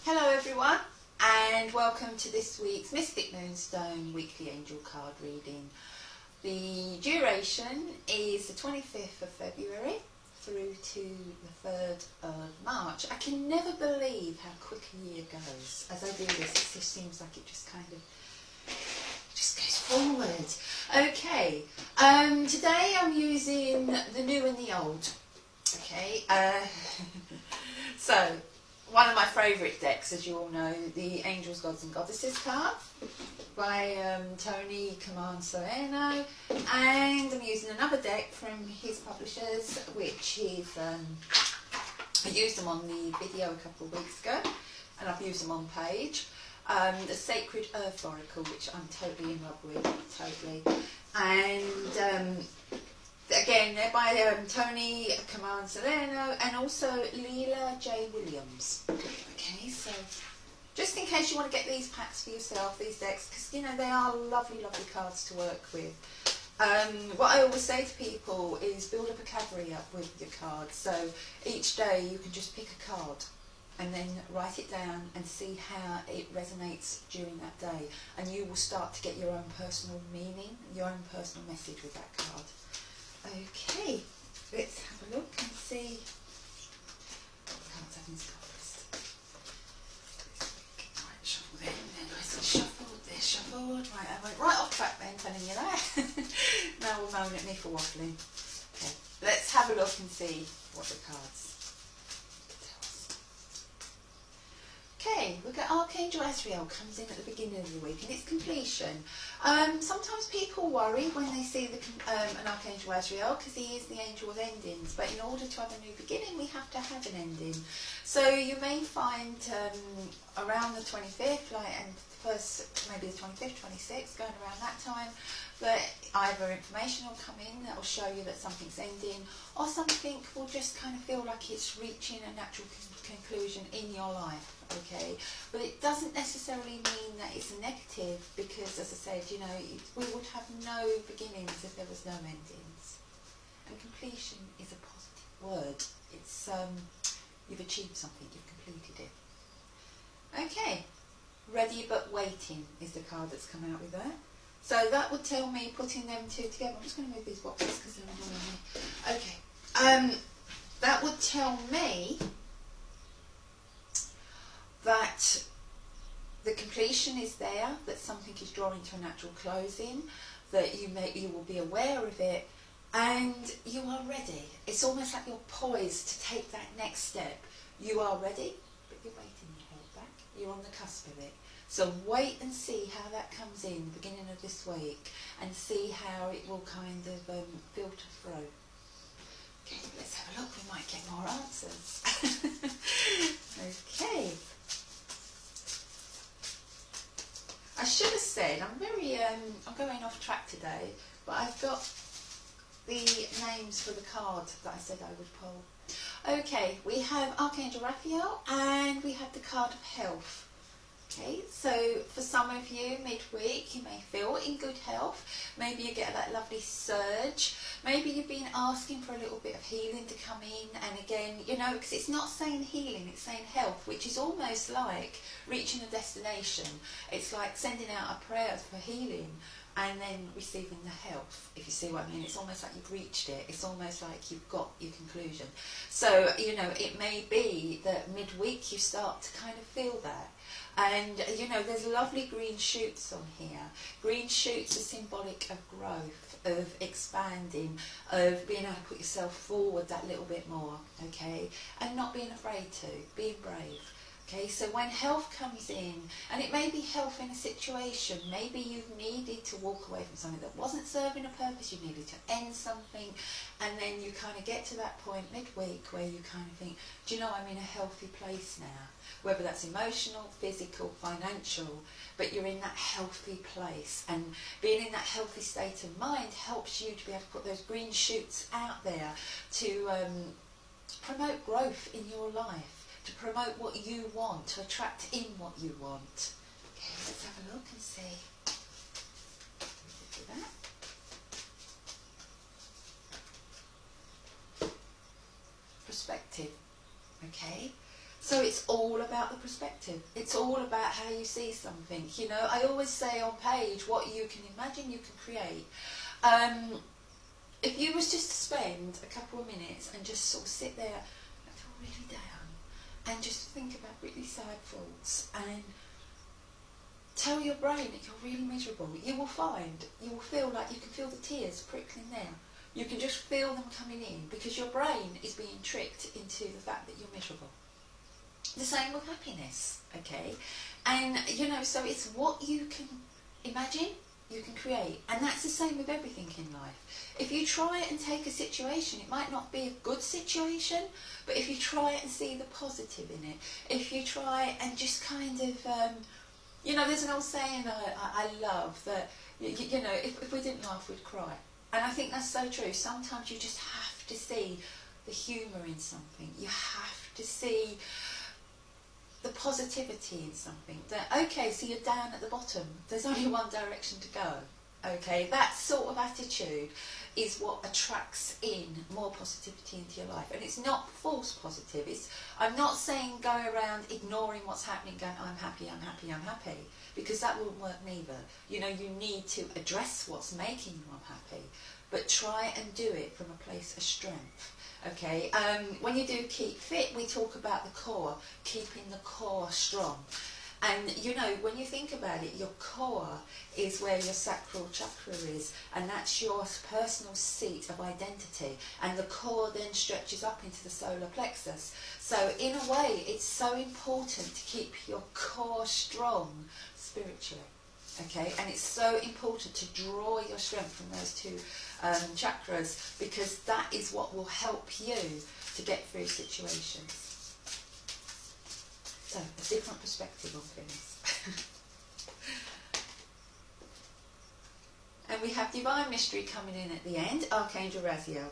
Hello everyone, and welcome to this week's Mystic Moonstone weekly angel card reading. The duration is the 25th of February through to the 3rd of March. I can never believe how quick a year goes. As I do this, it just seems like it just kind of just goes forward. Okay, today I'm using the new and the old. Okay, so one of my favourite decks, as you all know, the Angels, Gods and Goddesses card by Tony Camarne-Salerno, and I'm using another deck from his publishers, which is, I used them on the video a couple of weeks ago, and I've used them on page. The Sacred Earth Oracle, which I'm totally in love with, totally. And again, they're by Tony Camarne-Salerno and also Leela J. Williams. Okay, so just in case you want to get these packs for yourself, these decks, because you know they are lovely, lovely cards to work with. What I always say to people is build a vocabulary up with your cards. So each day you can just pick a card and then write it down and see how it resonates during that day, and you will start to get your own personal meaning, your own personal message with that card. Okay, let's have a look and see what the cards have in this card list. Right, shuffle them, then nice and shuffled, they're shuffled. Right, I went right off track then, telling you that. Now we're moaning at me for waffling. Okay, let's have a look and see what the cards tell us. Okay, look at Archangel Azrael comes in at the beginning of the week and it's completion. Sometimes people worry when they see an Archangel Azrael because he is the angel of endings, but in order to have a new beginning we have to have an ending. So you may find around the 25th, and first maybe the 25th, 26th, going around that time, that either information will come in that will show you that something's ending, or something will just kind of feel like it's reaching a natural conclusion in your life. Okay, but it doesn't necessarily mean that it's a negative, because as I said, you know, we would have no beginnings if there was no endings. And completion is a positive word. It's you've achieved something, you've completed it. Okay, ready but waiting is the card that's come out with that. So that would tell me, putting them two together, I'm just going to move these boxes because they're annoying me. Okay, that would tell me that the completion is there, that something is drawing to a natural closing, that you will be aware of it, and you are ready. It's almost like you're poised to take that next step. You are ready, but you're waiting, you're held back. You're on the cusp of it. So wait and see how that comes in the beginning of this week, and see how it will kind of filter through. Okay, let's have a look. We might get more answers. Okay. I should have said, I'm going off track today, but I've got the names for the card that I said I would pull. Okay, we have Archangel Raphael and we have the card of health. Okay, so for some of you, midweek, you may feel in good health. Maybe you get that lovely surge. Maybe you've been asking for a little bit of healing to come in. And again, you know, because it's not saying healing, it's saying health, which is almost like reaching a destination. It's like sending out a prayer for healing and then receiving the health, if you see what I mean. It's almost like you've reached it. It's almost like you've got your conclusion. So, you know, it may be that midweek you start to kind of feel that. And, you know, there's lovely green shoots on here. Green shoots are symbolic of growth, of expanding, of being able to put yourself forward that little bit more, okay? And not being afraid to, being brave. Okay, so when health comes in, and it may be health in a situation, maybe you've needed to walk away from something that wasn't serving a purpose, you needed to end something, and then you kind of get to that point midweek where you kind of think, do you know, I'm in a healthy place now, whether that's emotional, physical, financial, but you're in that healthy place, and being in that healthy state of mind helps you to be able to put those green shoots out there to promote growth in your life, to promote what you want, to attract in what you want. Okay, let's have a look and see. Do that. Perspective. Okay, So it's all about the perspective. It's all about how you see something. You know, I always say on page, what you can imagine, you can create. If you was just to spend a couple of minutes and just sort of sit there and feel really down and just think about really sad thoughts and tell your brain that you're really miserable, you will feel like you can feel the tears prickling there. You can just feel them coming in because your brain is being tricked into the fact that you're miserable. The same with happiness, okay? And, you know, so it's what you can imagine, you can create. And that's the same with everything in life. If you try and take a situation, it might not be a good situation, but if you try and see the positive in it, if you try and just kind of, you know, there's an old saying I love that, you know, if we didn't laugh, we'd cry. And I think that's so true. Sometimes you just have to see the humour in something. You have to see the positivity in something. That, okay, so you're down at the bottom. There's only one direction to go. Okay, that sort of attitude is what attracts in more positivity into your life. And it's not false positive. I'm not saying go around ignoring what's happening, going, I'm happy, I'm happy, I'm happy. Because that wouldn't work neither. You know, you need to address what's making you unhappy, but try and do it from a place of strength. Okay, when you do Keep Fit, we talk about the core, keeping the core strong. And, you know, when you think about it, your core is where your sacral chakra is, and that's your personal seat of identity. And the core then stretches up into the solar plexus. So, in a way, it's so important to keep your core strong spiritually. Okay, and it's so important to draw your strength from those two chakras, because that is what will help you to get through situations. So, a different perspective on things. And we have Divine Mystery coming in at the end, Archangel Raziel.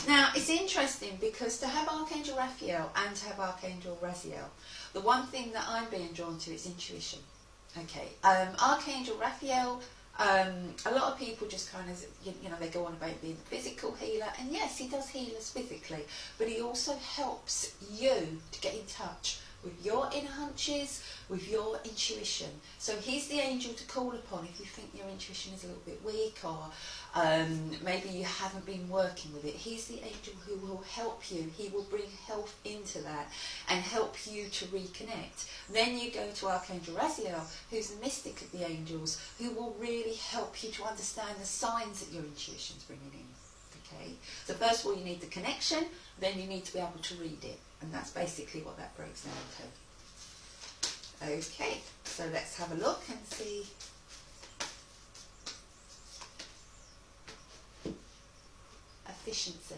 Now, it's interesting because to have Archangel Raphael and to have Archangel Raziel, the one thing that I'm being drawn to is intuition. Okay, Archangel Raphael, a lot of people just kind of, you know, they go on about being a physical healer, and yes, he does heal us physically, but he also helps you to get in touch with your inner hunches, with your intuition. So he's the angel to call upon if you think your intuition is a little bit weak, or maybe you haven't been working with it. He's the angel who will help you. He will bring health into that and help you to reconnect. Then you go to Archangel Raziel, who's the mystic of the angels, who will really help you to understand the signs that your intuition's bringing in. Okay, so first of all you need the connection, then you need to be able to read it, and that's basically what that breaks down to. Okay, so let's have a look and see. Efficiency.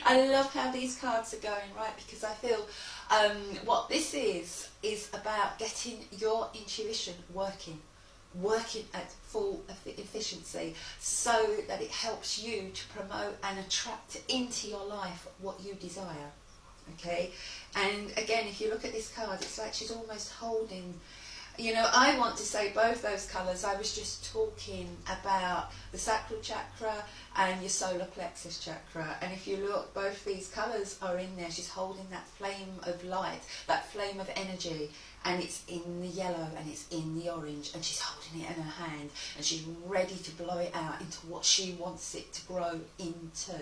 I love how these cards are going, right, because I feel what this is about getting your intuition working at full efficiency, so that it helps you to promote and attract into your life what you desire. Okay, and again, if you look at this card, it's like she's almost holding, you know, I want to say both those colours. I was just talking about the sacral chakra and your solar plexus chakra, and if you look, both these colours are in there. She's holding that flame of light, that flame of energy, and it's in the yellow and it's in the orange, and she's holding it in her hand, and she's ready to blow it out into what she wants it to grow into.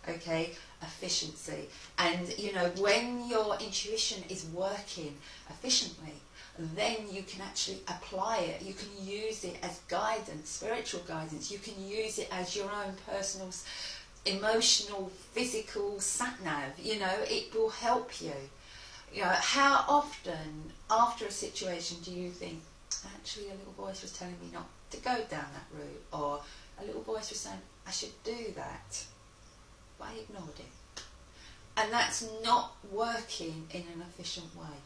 Okay, efficiency. And you know, when your intuition is working efficiently, then you can actually apply it. You can use it as guidance, spiritual guidance. You can use it as your own personal, emotional, physical sat-nav. You know, it will help you. You know, how often after a situation do you think, actually a little voice was telling me not to go down that route, or a little voice was saying I should do that, but I ignored it. And that's not working in an efficient way.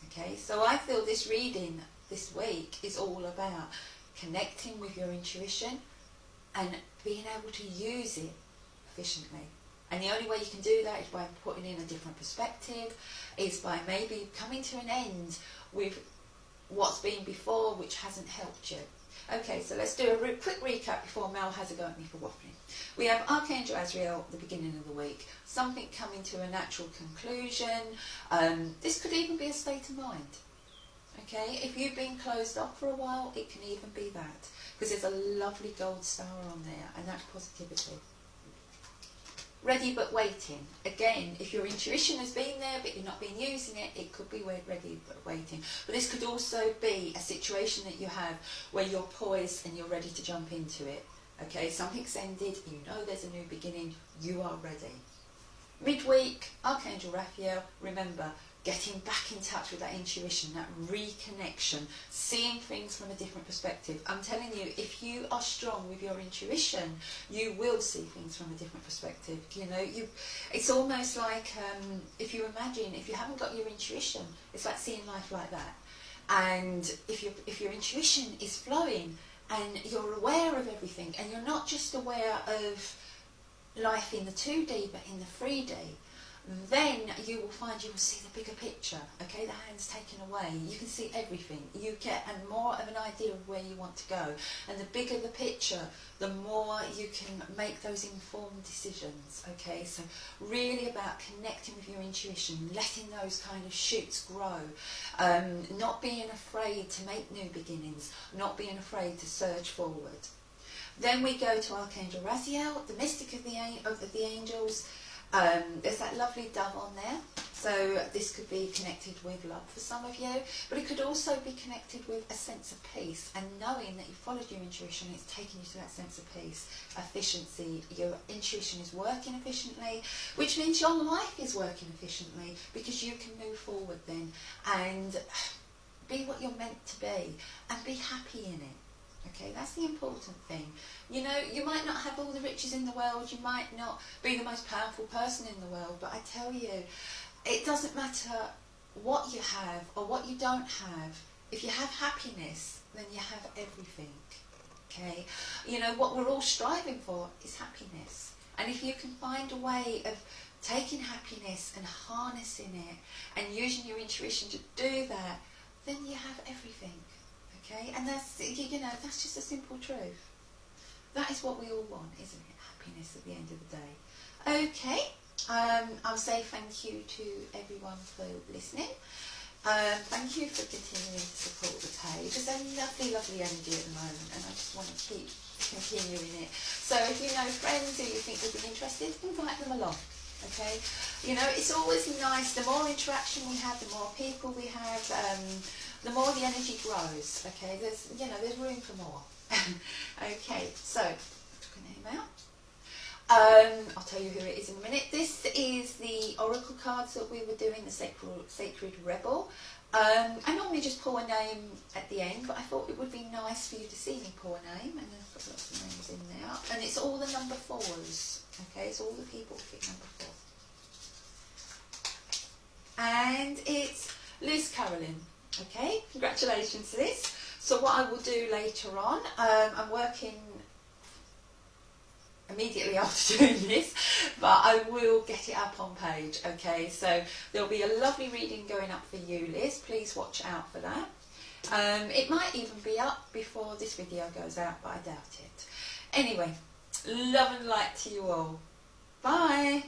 Okay, so I feel this reading this week is all about connecting with your intuition and being able to use it efficiently. And the only way you can do that is by putting in a different perspective, is by maybe coming to an end with what's been before which hasn't helped you. Okay, so let's do a quick recap before Mel has a go at me for waffling. We have Archangel Azrael at the beginning of the week, something coming to a natural conclusion. This could even be a state of mind. Okay, if you've been closed off for a while, it can even be that, because there's a lovely gold star on there, and that's positivity. Ready but waiting. Again, if your intuition has been there but you've not been using it, it could be ready but waiting. But this could also be a situation that you have where you're poised and you're ready to jump into it. Okay, something's ended, you know there's a new beginning, you are ready. Midweek, Archangel Raphael, remember, getting back in touch with that intuition, that reconnection, seeing things from a different perspective. I'm telling you, if you are strong with your intuition, you will see things from a different perspective. You know, it's almost like, if you imagine, if you haven't got your intuition, it's like seeing life like that. And if your intuition is flowing and you're aware of everything, and you're not just aware of life in the 2D but in the 3D, then you will find you will see the bigger picture. Okay, the hand's taken away, you can see everything, you get more of an idea of where you want to go, and the bigger the picture, the more you can make those informed decisions. Okay, so really about connecting with your intuition, letting those kind of shoots grow, not being afraid to make new beginnings, not being afraid to surge forward. Then we go to Archangel Raziel, the mystic of the angels. There's that lovely dove on there, so this could be connected with love for some of you, but it could also be connected with a sense of peace, and knowing that you followed your intuition, it's taken you to that sense of peace, efficiency. Your intuition is working efficiently, which means your life is working efficiently, because you can move forward then and be what you're meant to be and be happy in it. Okay, that's the important thing. You know, you might not have all the riches in the world, you might not be the most powerful person in the world, but I tell you, it doesn't matter what you have or what you don't have. If you have happiness, then you have everything. Okay, you know, what we're all striving for is happiness. And if you can find a way of taking happiness and harnessing it and using your intuition to do that, then you have everything. Okay, and that's, you know, that's just a simple truth. That is what we all want, isn't it? Happiness at the end of the day. Okay, I'll say thank you to everyone for listening. Thank you for continuing to support the page. There's a lovely, lovely energy at the moment, and I just want to keep continuing it. So if you know friends who you think would be interested, invite them along. Okay, you know, it's always nice. The more interaction we have, the more people we have, the more the energy grows. Okay, there's room for more. Okay, so I took a name out. I'll tell you who it is in a minute. This is the oracle cards that we were doing, the Sacred Rebel. I normally just pull a name at the end, but I thought it would be nice for you to see me pull a name, and then I've got lots of names in there. And it's all the number 4s. Okay, it's all the people who pick number 4. And it's Liz Carolyn. Okay, congratulations, Liz. So what I will do later on, I'm working immediately after doing this, but I will get it up on page. Okay, so there'll be a lovely reading going up for you, Liz. Please watch out for that. It might even be up before this video goes out, but I doubt it. Anyway, love and light to you all. Bye.